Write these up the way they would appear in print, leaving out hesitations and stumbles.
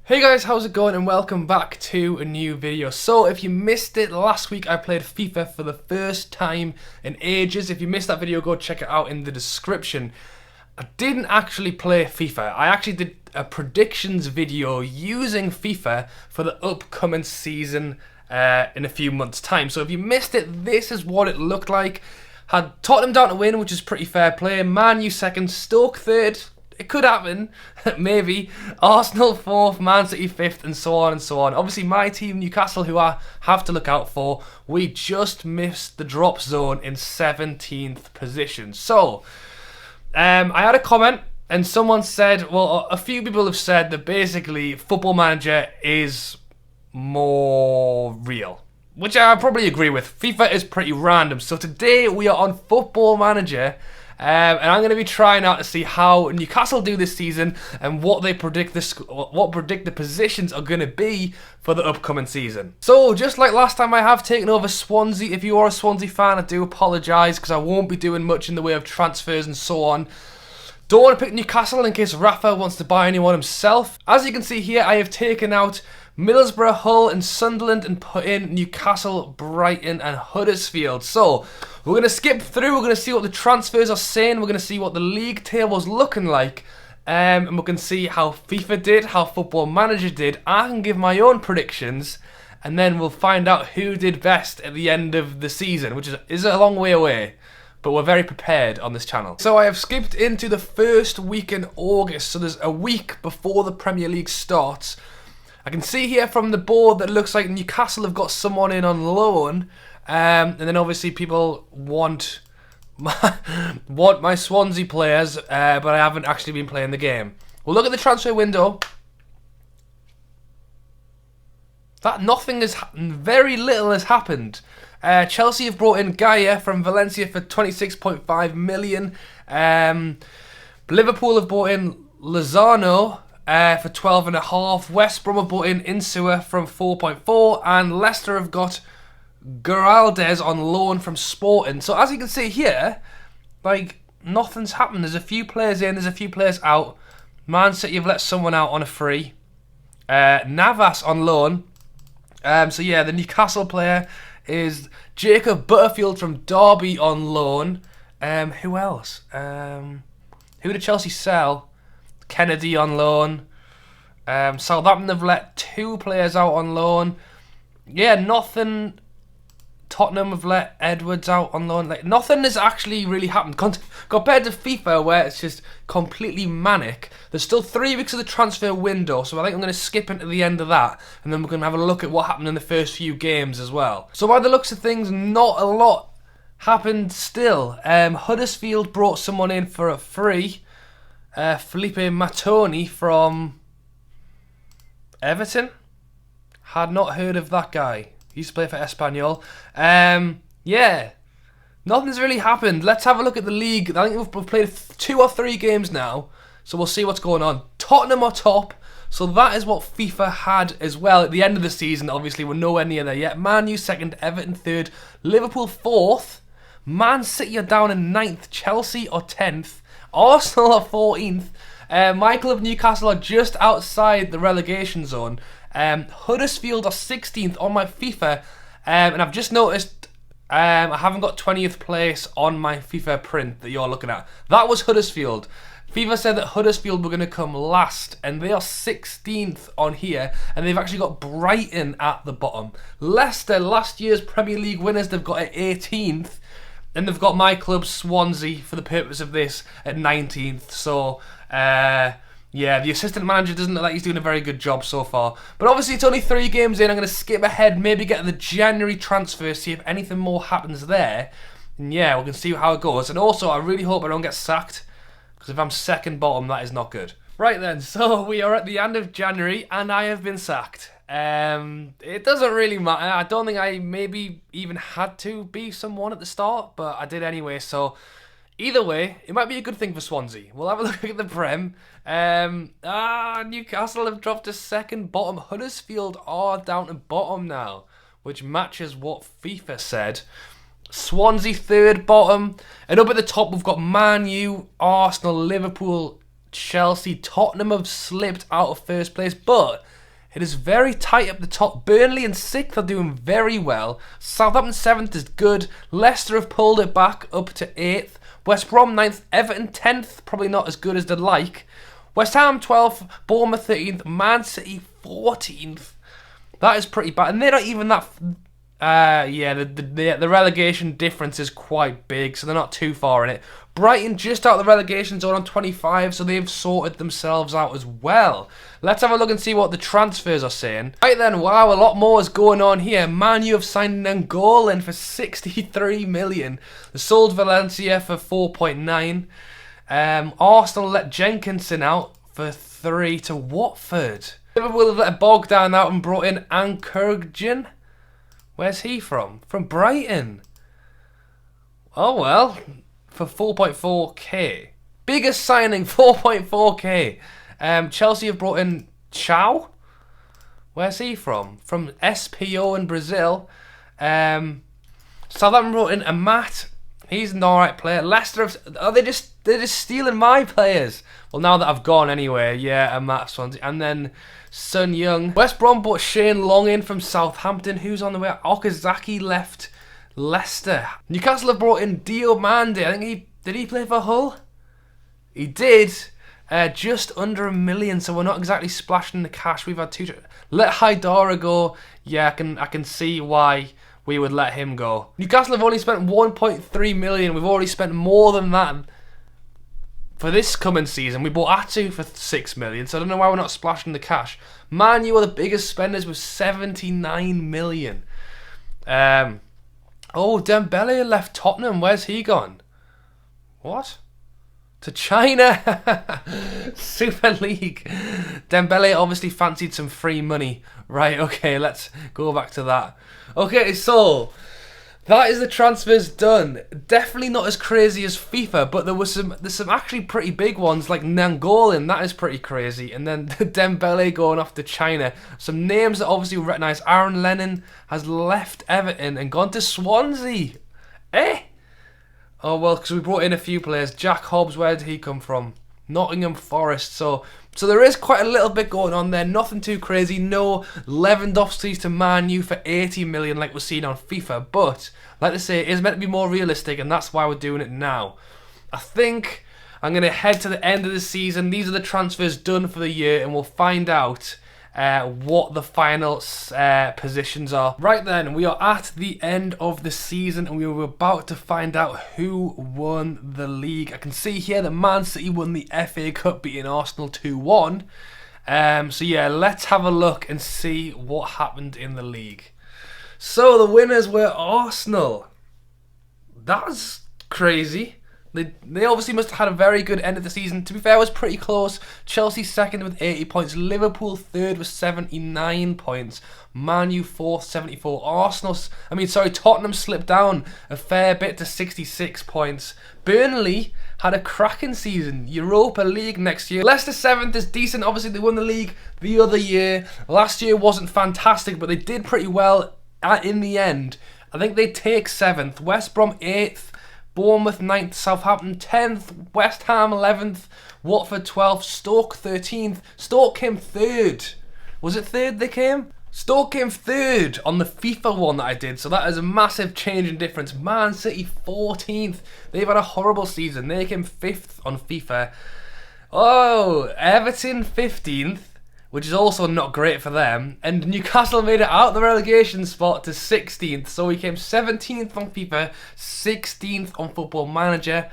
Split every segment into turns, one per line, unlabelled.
Hey guys, how's it going and welcome back to a new video. So if you missed it, last week I played FIFA for the first time in ages. If you missed that video, go check it out in the description. I didn't actually play FIFA. I actually did a predictions video using FIFA for the upcoming season in a few months' time. So if you missed it, this is what it looked like. Had Tottenham down to win, which is pretty fair play. Man U second, Stoke third. It could happen, maybe. Arsenal 4th, Man City 5th, and so on and so on. Obviously, my team, Newcastle, who I have to look out for, we just missed the drop zone in 17th position. So, I had a comment, and someone said, well, a few people have said that basically Football Manager is more real, which I probably agree with. FIFA is pretty random. So today we are on Football Manager. And I'm going to be trying out to see how Newcastle do this season and what they predict the positions are going to be for the upcoming season. So just like last time, I have taken over Swansea. If you are a Swansea fan, I do apologise because I won't be doing much in the way of transfers and so on. Don't want to pick Newcastle in case Rafa wants to buy anyone himself. As you can see here, I have taken out Middlesbrough, Hull and Sunderland and put in Newcastle, Brighton and Huddersfield. So we're going to skip through, we're going to see what the transfers are saying, we're going to see what the league table's looking like, and we can see how FIFA did, how Football Manager did. I can give my own predictions, and then we'll find out who did best at the end of the season, which is a long way away. But we're very prepared on this channel. So I have skipped into the first week in August, so there's a week before the Premier League starts. I can see here from the board that it looks like Newcastle have got someone in on loan, and then obviously people want my Swansea players, but I haven't actually been playing the game. We'll look at the transfer window. Very little has happened. Chelsea have brought in Gaia from Valencia for 26.5 million. Liverpool have brought in Lozano for 12.5. West Brom have brought in Insua from 4.4, and Leicester have got Geraldes on loan from Sporting. So as you can see here, like, nothing's happened. There's a few players in, there's a few players out. Man City have let someone out on a free. Navas on loan. So yeah, the Newcastle player is Jacob Butterfield from Derby on loan. Who else? Who did Chelsea sell? Kennedy on loan. Southampton have let 2 players out on loan. Yeah, nothing. Tottenham have let Edwards out on loan. Like, nothing has actually really happened compared to FIFA, where it's just completely manic. There's still 3 weeks of the transfer window, so I think I'm going to skip into the end of that, and then we're going to have a look at what happened in the first few games as well. So by the looks of things, not a lot happened still. Huddersfield brought someone in for a free. Felipe Matoni from Everton. Had not heard of that guy. He used to play for Espanyol. Yeah, nothing's really happened. Let's have a look at the league. I think we've played 2 or 3 games now, so we'll see what's going on. Tottenham are top, so that is what FIFA had as well at the end of the season. Obviously, we're nowhere near there yet. Man U second, Everton third, Liverpool 4th, Man City are down in 9th, Chelsea are 10th, Arsenal are 14th. My club Newcastle are just outside the relegation zone. Huddersfield are 16th on my FIFA, and I've just noticed I haven't got 20th place on my FIFA print that you're looking at. That was Huddersfield. FIFA said that Huddersfield were going to come last, and they are 16th on here, and they've actually got Brighton at the bottom. Leicester, last year's Premier League winners, they've got at 18th, and they've got my club Swansea, for the purpose of this, at 19th. So, yeah, the assistant manager doesn't look like he's doing a very good job so far. But obviously it's only 3 games in. I'm going to skip ahead, maybe get to the January transfer, see if anything more happens there. And yeah, we can see how it goes. And also, I really hope I don't get sacked, because if I'm second bottom, that is not good. Right then, so we are at the end of January, and I have been sacked. It doesn't really matter. I don't think I maybe even had to be someone at the start, but I did anyway, so either way, it might be a good thing for Swansea. We'll have a look at the Prem. Newcastle have dropped to second bottom. Huddersfield are down to bottom now, which matches what FIFA said. Swansea third bottom. And up at the top, we've got Man U, Arsenal, Liverpool, Chelsea. Tottenham have slipped out of first place, but It is very tight up the top. Burnley in 6th are doing very well. Southampton 7th is good. Leicester have pulled it back up to 8th. West Brom 9th. Everton 10th, probably not as good as they'd like. West Ham 12th. Bournemouth 13th. Man City 14th. That is pretty bad. And they're not even that... the relegation difference is quite big, so they're not too far in it. Brighton just out of the relegation zone on 25, so they've sorted themselves out as well. Let's have a look and see what the transfers are saying. Right then, wow, a lot more is going on here. Man U have signed an Angolan for 63 million. They sold Valencia for 4.9. Arsenal let Jenkinson out for 3 to Watford. Liverpool have let Bogdan out and brought in Ankurjan. Where's he from? From Brighton. Oh well, for 4.4k. Biggest signing, 4.4k. Chelsea have brought in Chow. Where's he from? From SPO in Brazil. Southampton brought in Amat. He's an alright player. Leicester have... they're just stealing my players. Well, now that I've gone anyway, yeah, Amat Swansea. And then Sun Young. West Brom brought Shane Long in from Southampton. Who's on the way? Okazaki left Leicester. Newcastle have brought in Diomande. I think did he play for Hull? He did. Just under $1 million, so we're not exactly splashing the cash. We've had 2... Let Haidara go. Yeah, I can see why we would let him go. Newcastle have only spent 1.3 million. We've already spent more than that for this coming season. We bought Atu for 6 million, so I don't know why we're not splashing the cash. Man U are the biggest spenders with 79 million. Oh, Dembele left Tottenham. Where's he gone? What? To China. Super League. Dembele obviously fancied some free money. Right, okay, let's go back to that. Okay, so that is the transfers done. Definitely not as crazy as FIFA, but there's some actually pretty big ones like Nangolan. That is pretty crazy. And then Dembele going off to China. Some names that obviously we recognise. Aaron Lennon has left Everton and gone to Swansea. Eh? Oh, well, because we brought in a few players. Jack Hobbs, where did he come from? Nottingham Forest. So there is quite a little bit going on there. Nothing too crazy. No Lewandowski's to Man U for 80 million like we're seeing on FIFA. But, like I say, it is meant to be more realistic, and that's why we're doing it now. I think I'm going to head to the end of the season. These are the transfers done for the year, and we'll find out what the final positions are. Right then, we are at the end of the season and we were about to find out who won the league. I can see here that Man City won the FA Cup, beating Arsenal 2-1. So yeah, let's have a look and see what happened in the league. So the winners were Arsenal. That's crazy. They obviously must have had a very good end of the season. To be fair, it was pretty close. Chelsea second with 80 points. Liverpool third with 79 points. Man U fourth, 74. Tottenham slipped down a fair bit to 66 points. Burnley had a cracking season. Europa League next year. Leicester 7th is decent. Obviously, they won the league the other year. Last year wasn't fantastic, but they did pretty well in the end. I think they take 7th. West Brom 8th. Bournemouth 9th, Southampton 10th, West Ham 11th, Watford 12th, Stoke 13th. Stoke came 3rd. Was it 3rd they came? Stoke came 3rd on the FIFA one that I did, so that is a massive change in difference. Man City 14th. They've had a horrible season. They came 5th on FIFA. Oh, Everton 15th. Which is also not great for them. And Newcastle made it out the relegation spot to 16th. So we came 17th on FIFA, 16th on Football Manager.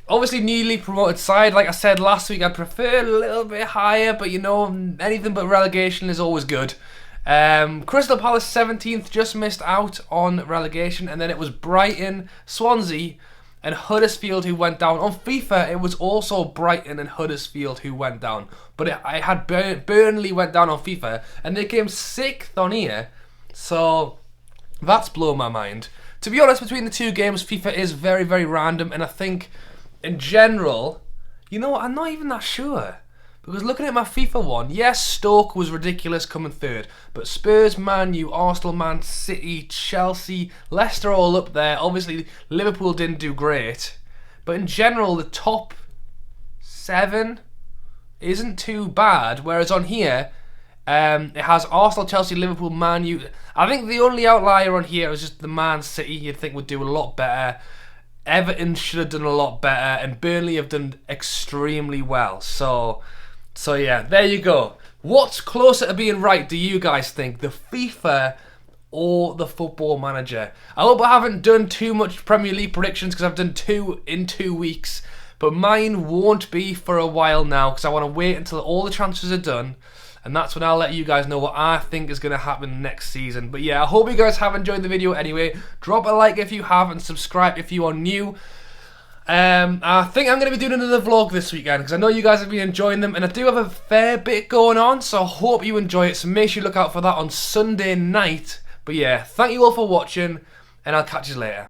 Obviously, newly promoted side. Like I said last week, I'd prefer a little bit higher. But you know, anything but relegation is always good. Crystal Palace 17th, just missed out on relegation. And then it was Brighton, Swansea, and Huddersfield who went down. On FIFA, it was also Brighton and Huddersfield who went down. But I had Burnley went down on FIFA, and they came 6th on here. So that's blown my mind. To be honest, between the two games, FIFA is very, very random. And I think, in general, you know what, I'm not even that sure. Because looking at my FIFA one, yes, Stoke was ridiculous coming 3rd. But Spurs, Man U, Arsenal, Man City, Chelsea, Leicester all up there. Obviously, Liverpool didn't do great. But in general, the top 7 isn't too bad. Whereas on here, It has Arsenal, Chelsea, Liverpool, Man U. I think the only outlier on here is just the Man City. You'd think would do a lot better. Everton should have done a lot better, and Burnley have done extremely well. So yeah, there you go. What's closer to being right, do you guys think? The FIFA or the Football Manager? I hope I haven't done too much Premier League predictions because I've done 2 in 2 weeks. But mine won't be for a while now because I want to wait until all the transfers are done. And that's when I'll let you guys know what I think is going to happen next season. But yeah, I hope you guys have enjoyed the video anyway. Drop a like if you have and subscribe if you are new. I think I'm going to be doing another vlog this weekend because I know you guys have been enjoying them and I do have a fair bit going on, so I hope you enjoy it. So make sure you look out for that on Sunday night. But yeah, thank you all for watching and I'll catch you later.